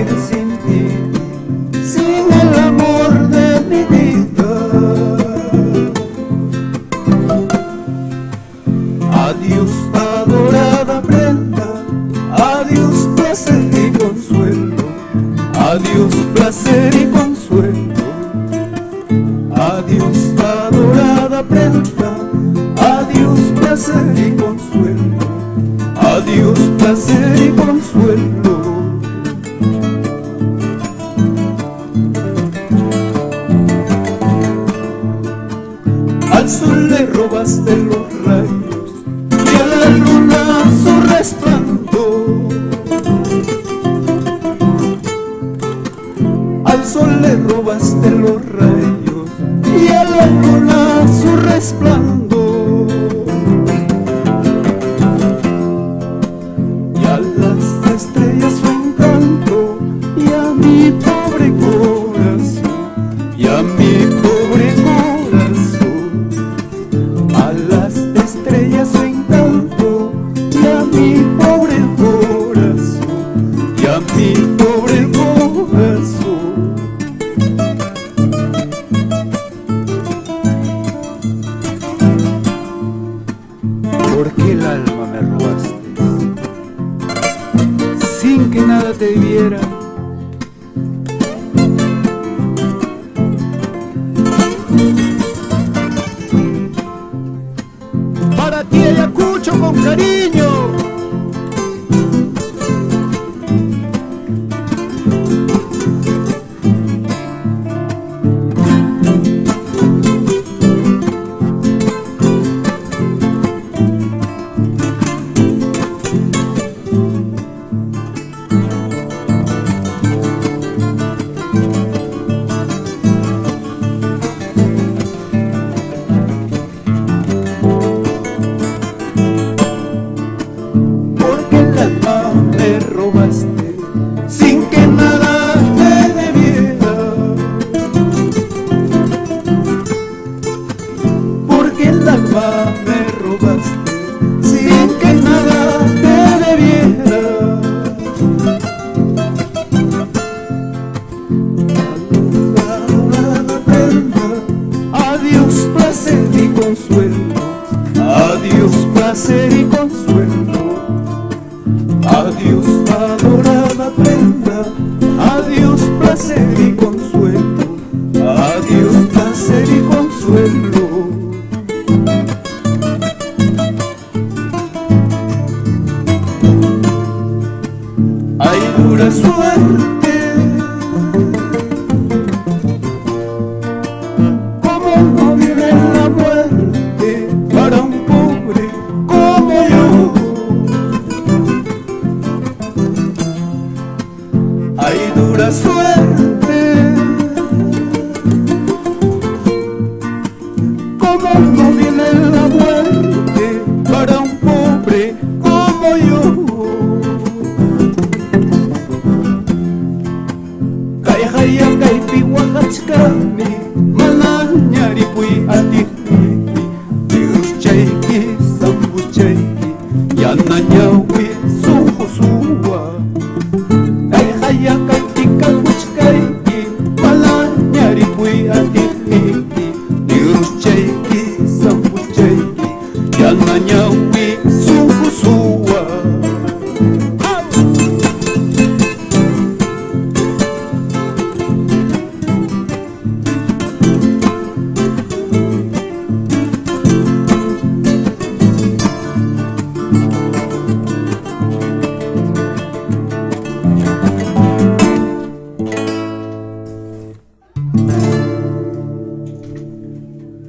vivir sin ti, sin el amor de mi vida. Adiós, adorada prenda, adiós, placer y consuelo, adiós, placer y consuelo. Adiós, adorada prenda, adiós, placer y consuelo, adiós, placer y consuelo. Al sol le robaste los rayos y a la luna su resplandor. Al sol le robaste los rayos y a la luna su resplandor. Y a las estrellas su encanto, y a mi pobre corazón, y a mi pobre corazón. A las estrellas su encanto, y a mi pobre corazón, y a mi pobre corazón. Porque el alma me robaste sin que nada te diera. Para ti Ayacucho con cariño. Me robaste sin que nada te debiera, porque el alma me robaste sin que nada te debiera. Adiós, placer y consuelo, adiós, placer y consuelo. Adiós, adorada prenda, adiós, placer y consuelo, adiós, placer y consuelo. Hay dura suerte, como no vive la muerte para un pobre como yo. Hay dura suerte, como no viene la muerte para un pobre como yo.